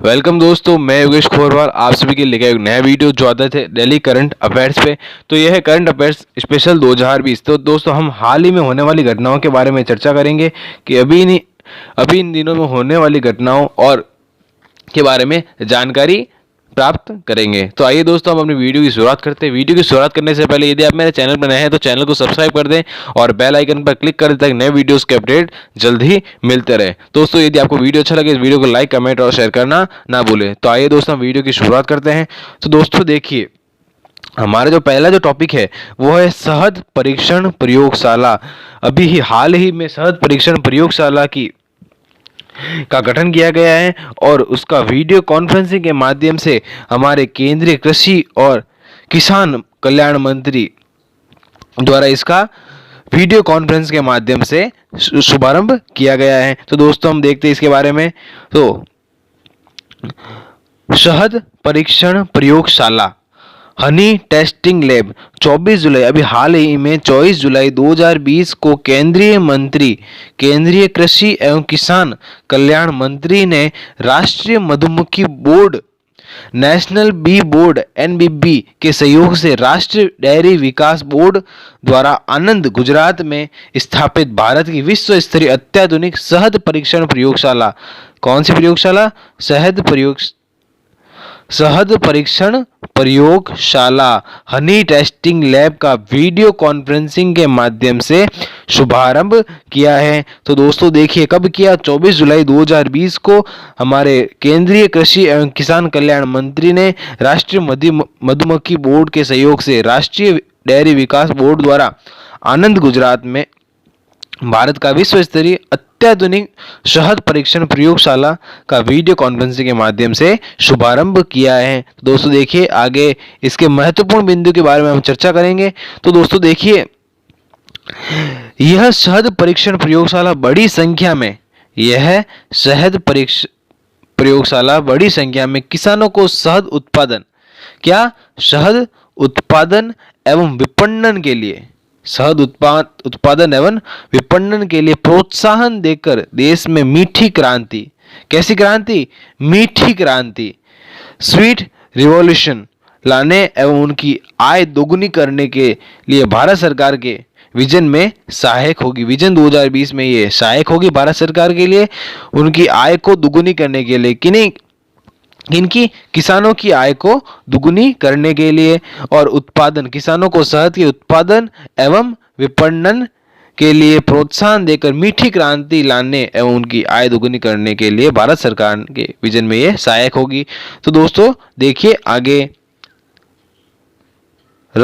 Welcome दोस्तों, मैं योगेश खोरवाल आप सभी के लेकर एक नया वीडियो जो आता है डेली करंट अफेयर्स पे। तो यह है करंट अफेयर्स स्पेशल 2020। तो दोस्तों हम हाल ही में होने वाली घटनाओं के बारे में चर्चा करेंगे कि अभी इन दिनों में होने वाली घटनाओं और के बारे में जानकारी प्राप्त करेंगे। तो आइए दोस्तों हम अपनी वीडियो की शुरुआत करते हैं। वीडियो की शुरुआत करने से पहले यदि आप मेरे चैनल पर नए हैं तो चैनल को सब्सक्राइब कर दें और बेल आइकन पर क्लिक कर दें ताकि नए वीडियोस के अपडेट जल्द ही मिलते रहे। दोस्तों यदि आपको वीडियो अच्छा लगे इस वीडियो को लाइक, कमेंट और शेयर करना ना भूलें। तो आइए दोस्तों हम वीडियो की शुरुआत करते हैं। तो दोस्तों देखिए, हमारा जो पहला जो टॉपिक है वो है शहद परीक्षण प्रयोगशाला। अभी ही हाल ही में शहद परीक्षण प्रयोगशाला का गठन किया गया है और उसका वीडियो कॉन्फ्रेंसिंग के माध्यम से हमारे केंद्रीय कृषि और किसान कल्याण मंत्री द्वारा इसका वीडियो कॉन्फ्रेंस के माध्यम से शुभारंभ किया गया है। तो दोस्तों हम देखते हैं इसके बारे में। तो शहद परीक्षण प्रयोगशाला हनी टेस्टिंग लैब 24 जुलाई, अभी हाल ही में 24 जुलाई 2020 को केंद्रीय कृषि एवं किसान कल्याण मंत्री ने राष्ट्रीय मधुमक्खी board national bee board NBB के सहयोग से राष्ट्रीय डेयरी विकास बोर्ड द्वारा आनंद गुजरात में स्थापित भारत की विश्व स्तरीय अत्याधुनिक शहद परीक्षण प्रयोगशाला, कौन सी प्रयोगशाला? शहद परीक्षण प्रयोगशाला हनी टेस्टिंग लैब का वीडियो कॉन्फ्रेंसिंग के माध्यम से शुभारंभ किया है। तो दोस्तों देखिए कब किया? 24 जुलाई 2020 को हमारे केंद्रीय कृषि एवं किसान कल्याण मंत्री ने राष्ट्रीय मधुमक्खी बोर्ड के सहयोग से राष्ट्रीय डेयरी विकास बोर्ड द्वारा आनंद गुजरात में भारत का विश्व स्तरीय अत्याधुनिक शहद परीक्षण प्रयोगशाला का वीडियो कॉन्फ्रेंसिंग के माध्यम से शुभारंभ किया है। दोस्तों देखिए आगे इसके महत्वपूर्ण बिंदु के बारे में हम चर्चा करेंगे। तो दोस्तों देखिए, यह शहद परीक्षण प्रयोगशाला बड़ी संख्या में किसानों को शहद उत्पादन एवं विपणन के लिए प्रोत्साहन देकर देश में मीठी क्रांति, कैसी क्रांति? मीठी क्रांति, स्वीट रिवॉल्यूशन लाने एवं उनकी आय दोगुनी करने के लिए भारत सरकार के विजन में सहायक होगी। विजन 2020 में ये सहायक होगी भारत सरकार के लिए उनकी आय को दुगुनी करने के लिए। इनकी किसानों की आय को दुगुनी करने के लिए और किसानों को शहद के उत्पादन एवं विपणन के लिए प्रोत्साहन देकर मीठी क्रांति लाने एवं उनकी आय दुगुनी करने के लिए भारत सरकार के विजन में यह सहायक होगी। तो दोस्तों देखिए आगे तो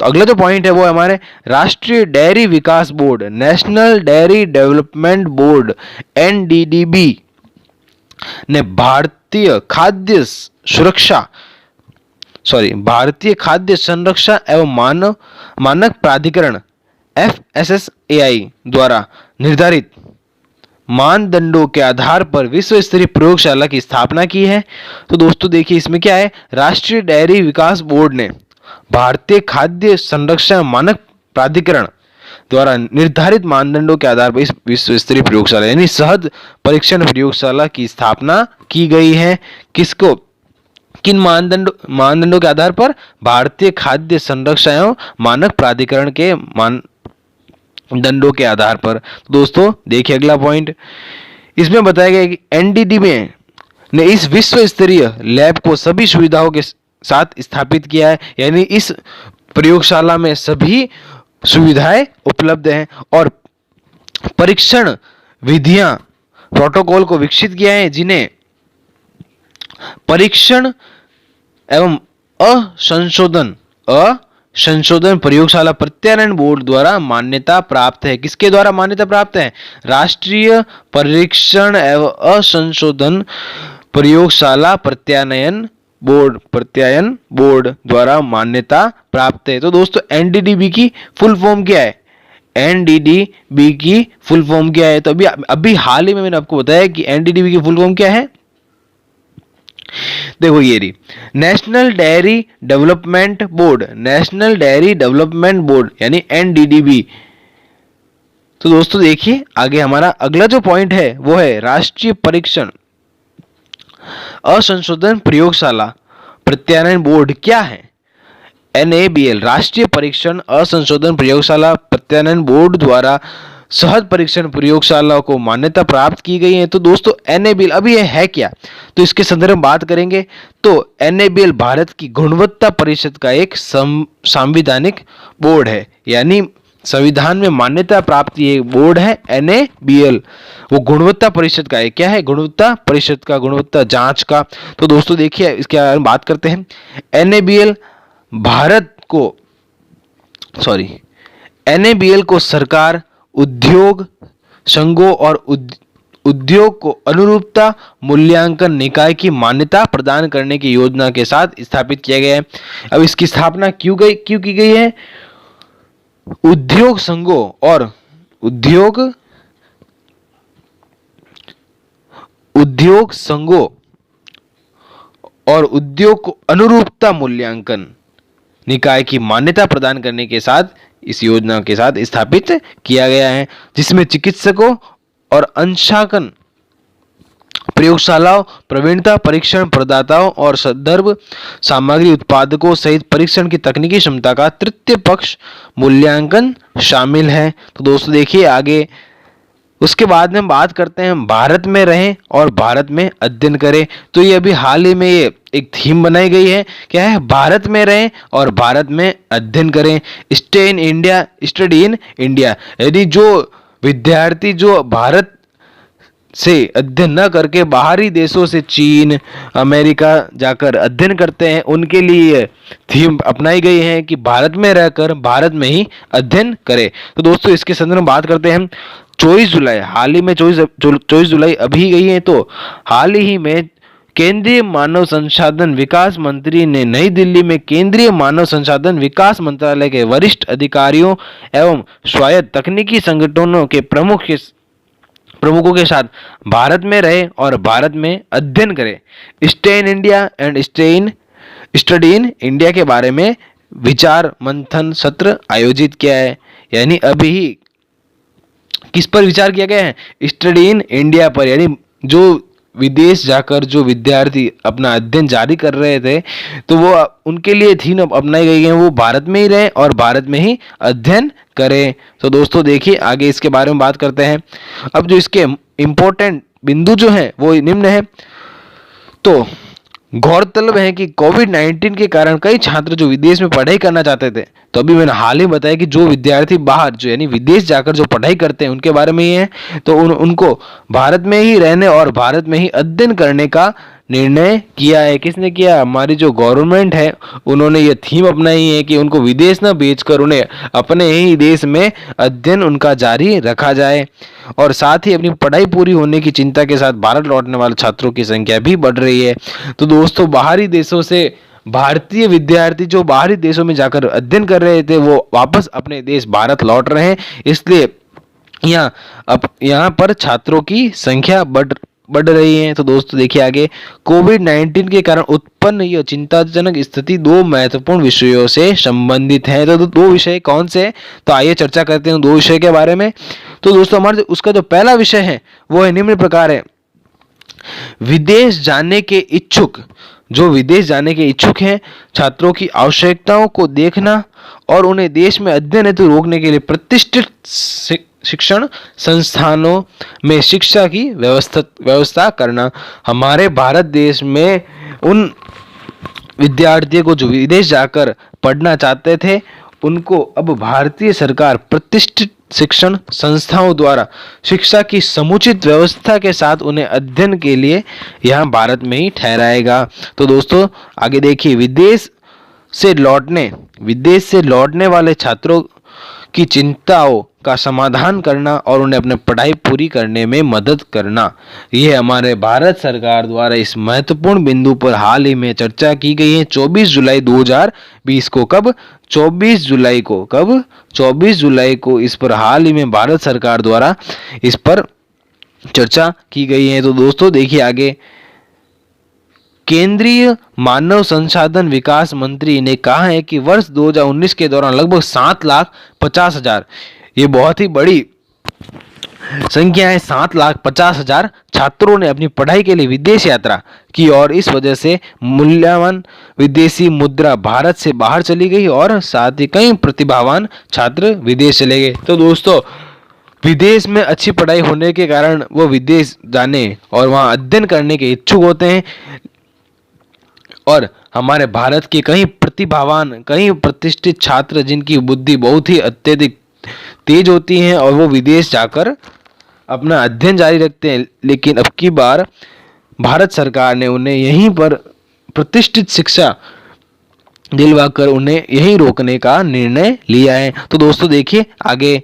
अगला जो पॉइंट है वो हमारे राष्ट्रीय डेयरी विकास board national dairy development board NDDB ने भारतीय खाद्य संरक्षा एवं मानक प्राधिकरण FSSAI द्वारा निर्धारित मानदंडों के आधार पर विश्व स्तरीय प्रयोगशाला की स्थापना की है। तो दोस्तों देखिए इसमें क्या है, राष्ट्रीय डेयरी विकास बोर्ड ने भारतीय खाद्य संरक्षण मानक प्राधिकरण द्वारा निर्धारित मानदंडों के आधार पर इस विश्व स्तरीय प्रयोगशाला यानी शहद परीक्षण प्रयोगशाला की स्थापना की गई है। किन मानदंडों के आधार पर? भारतीय खाद्य संरक्षण एवं मानक प्राधिकरण के मानदंडों के आधार पर। दोस्तों देखिए अगला पॉइंट, इसमें बताया गया कि एनडीडीबी ने इस विश्व स्तरीय लैब को सभी सुविधाओं के साथ स्थापित किया है, यानी इस प्रयोगशाला में सभी सुविधाएं उपलब्ध हैं और परीक्षण विधियां प्रोटोकॉल को विकसित किया है जिन्हें परीक्षण एवं संशोधन प्रयोगशाला प्रत्यायन बोर्ड द्वारा मान्यता प्राप्त है। किसके द्वारा मान्यता प्राप्त है? राष्ट्रीय परीक्षण एवं संशोधन प्रयोगशाला प्रत्यायन बोर्ड द्वारा मान्यता प्राप्त है। तो दोस्तों एनडीडीबी की फुल फॉर्म क्या है? एनडीडीबी की फुल फॉर्म क्या है? तो अभी हाल ही में मैंने आपको बताया कि एनडीडीबी की फुल फॉर्म क्या है। देखो ये रही नेशनल डेयरी डेवलपमेंट बोर्ड यानी एनडीडीबी। तो दोस्तों देखिए आगे हमारा अगला जो पॉइंट है वो है राष्ट्रीय परीक्षण असंशोधन प्रयोगशाला प्रत्यानयन बोर्ड क्या है? NABL राष्ट्रीय परीक्षण असंशोधन प्रयोगशाला प्रत्यानयन बोर्ड द्वारा सहज परीक्षण प्रयोगशालाओं को मान्यता प्राप्त की गई है। तो दोस्तों NABL अभी यह है क्या, तो इसके संदर्भ में बात करेंगे। तो NABL भारत की गुणवत्ता परिषद का एक संवैधानिक बोर्ड है, यानी संविधान में मान्यता प्राप्त ये बोर्ड है NABL। वो गुणवत्ता परिषद का है, क्या है? गुणवत्ता परिषद का, गुणवत्ता जांच का। तो दोस्तों देखिए इसके बारे में बात करते हैं। NABL भारत को NABL को सरकार, उद्योग संघों और उद्योग को अनुरूपता मूल्यांकन निकाय की मान्यता प्रदान करने की योजना के साथ स्थापित किया गया है। अब इसकी स्थापना क्यों की गई है? उद्योग संघों और उद्योग को अनुरूपता मूल्यांकन निकाय की मान्यता प्रदान करने के साथ इस योजना के साथ स्थापित किया गया है, जिसमें चिकित्सकों और अंशांकन प्रयोगशालाओं, प्रवीणता परीक्षण प्रदाताओं और संदर्भ सामग्री उत्पादकों सहित परीक्षण की तकनीकी क्षमता का तृतीय पक्ष मूल्यांकन शामिल है। तो दोस्तों देखिए आगे, उसके बाद में हम बात करते हैं भारत में रहें और भारत में अध्ययन करें। तो ये अभी हाल ही में ये एक थीम बनाई गई है, क्या है? भारत में रहें और भारत में अध्ययन करें, stay in India study in India. यदि जो विद्यार्थी जो भारत से अध्ययन न करके बाहरी देशों से चीन, अमेरिका जाकर अध्ययन करते हैं, उनके लिए थीम अपनाई गई है कि भारत में रहकर भारत में ही अध्ययन करें। तो दोस्तों इसके संदर्भ में बात करते हैं। 24 जुलाई, हाल ही में 24 जुलाई अभी गई है। तो हाल ही में केंद्रीय मानव संसाधन विकास मंत्री ने नई दिल्ली में केंद्रीय मानव संसाधन विकास मंत्रालय के वरिष्ठ अधिकारियों एवं स्वायत्त तकनीकी संगठनों के प्रमुखों के साथ भारत में रहे और भारत में अध्ययन करें, stay in India and study in India के बारे में विचार मंथन सत्र आयोजित किया है। यानी अभी ही किस पर विचार किया गया है? स्टडी इन इंडिया पर, यानी जो विदेश जाकर जो विद्यार्थी अपना अध्ययन जारी कर रहे थे, तो वो उनके लिए थीम अपनाई गई है, वो भारत में ही रहें और भारत में ही अध्ययन करें। तो दोस्तों देखिए आगे इसके बारे में बात करते हैं। अब जो इसके इम्पोर्टेंट बिंदु जो हैं वो निम्न है। तो गौरतलब है कि कोविड-19 के कारण कई छात्र जो विदेश में पढ़ाई करना चाहते थे, तो अभी मैंने हाल ही बताया कि जो विद्यार्थी बाहर जो यानी विदेश जाकर जो पढ़ाई करते हैं उनके बारे में ही है, तो उनको भारत में ही रहने और भारत में ही अध्ययन करने का निर्णय किया है। किसने किया? हमारी जो गवर्नमेंट है उन्होंने ये थीम अपनाई है कि उनको विदेश न भेजकर उन्हें अपने ही देश में अध्ययन उनका जारी रखा जाए, और साथ ही अपनी पढ़ाई पूरी होने की चिंता के साथ भारत लौटने वाले छात्रों की संख्या भी बढ़ रही है। तो दोस्तों बाहरी देशों से भारतीय विद्यार्थी जो बाहरी देशों में जाकर अध्ययन कर रहे थे वो वापस अपने देश भारत लौट रहे हैं, इसलिए यहाँ पर छात्रों की संख्या बढ़ रही है। तो दोस्तों देखिए आगे, कोविड-19 के कारण उत्पन्न यह चिंताजनक स्थिति दो महत्वपूर्ण विषयों से संबंधित है। तो दो विषय कौन से हैं? तो आइए चर्चा करते हैं दो विषय के बारे में। तो दोस्तों हमारे उसका जो पहला विषय है वो है निम्न प्रकार है, विदेश जाने के इच्छुक हैं छात्रों की आवश्यकताओं को देखना और उन्हें देश में अध्ययन हेतु रोकने के लिए प्रतिष्ठित शिक्षण संस्थानों में शिक्षा की व्यवस्था करना। हमारे भारत देश में उन विद्यार्थियों को जो विदेश जाकर पढ़ना चाहते थे उनको अब भारतीय सरकार प्रतिष्ठित शिक्षण संस्थाओं द्वारा शिक्षा की समुचित व्यवस्था के साथ उन्हें अध्ययन के लिए यहाँ भारत में ही ठहराएगा। तो दोस्तों आगे देखिए, विदेश से लौटने वाले छात्रों की चिंताओं का समाधान करना और उन्हें अपने पढ़ाई पूरी करने में मदद करना, यह हमारे भारत सरकार द्वारा इस महत्वपूर्ण बिंदु पर हाल ही में चर्चा की गई है 24 जुलाई 2020 को। कब? 24 जुलाई को इस पर हाल ही में भारत सरकार द्वारा इस पर चर्चा की गई है। तो दोस्तों देखिए आगे, केंद्रीय मानव संसाधन विकास मंत्री ने कहा है कि वर्ष 2019 के दौरान लगभग 7,50,000, ये बहुत ही बड़ी संख्या है 7,50,000 छात्रों ने अपनी पढ़ाई के लिए विदेश यात्रा की और इस वजह से मूल्यवान विदेशी मुद्रा भारत से बाहर चली गई और साथ ही कई प्रतिभावान छात्र विदेश चले गए। तो दोस्तों, विदेश में अच्छी पढ़ाई होने के कारण वो विदेश जाने और वहाँ अध्ययन करने के इच्छुक होते हैं और हमारे भारत के कई प्रतिभावान, कई प्रतिष्ठित छात्र जिनकी बुद्धि बहुत ही अत्यधिक तेज होती है और वो विदेश जाकर अपना अध्ययन जारी रखते हैं, लेकिन अब की बार भारत सरकार ने उन्हें यहीं पर प्रतिष्ठित शिक्षा दिलवाकर उन्हें यहीं रोकने का निर्णय लिया है। तो दोस्तों देखिए आगे,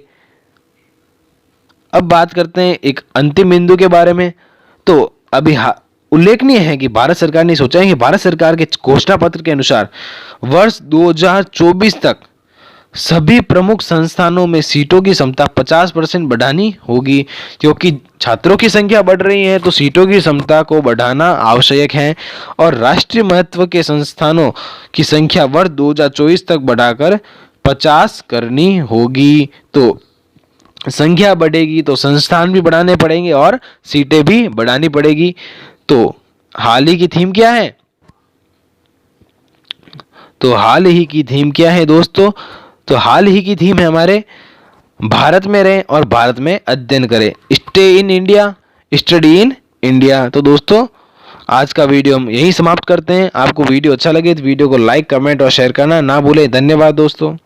अब बात करते हैं एक अंतिम बिंदु के बारे में। तो अभी उल्लेखनीय है कि भारत सरकार ने सोचा है कि भारत सरकार के घोषणा पत्र के अनुसार वर्ष 2024 तक सभी प्रमुख संस्थानों में सीटों की क्षमता 50% बढ़ानी होगी, क्योंकि छात्रों की संख्या बढ़ रही है तो सीटों की क्षमता को बढ़ाना आवश्यक है और राष्ट्रीय महत्व के संस्थानों की संख्या वर्ष 2024 तक बढ़ाकर 50 करनी होगी। तो संख्या बढ़ेगी तो संस्थान भी बढ़ाने पड़ेंगे और सीटें भी बढ़ानी पड़ेगी। तो हाल ही की थीम क्या है? तो हाल ही की थीम क्या है दोस्तों? तो हाल ही की थीम है हमारे भारत में रहें और भारत में अध्ययन करें, stay in India, study in India. तो दोस्तों आज का वीडियो हम यहीं समाप्त करते हैं। आपको वीडियो अच्छा लगे तो वीडियो को लाइक, कमेंट और शेयर करना ना भूलें। धन्यवाद दोस्तों।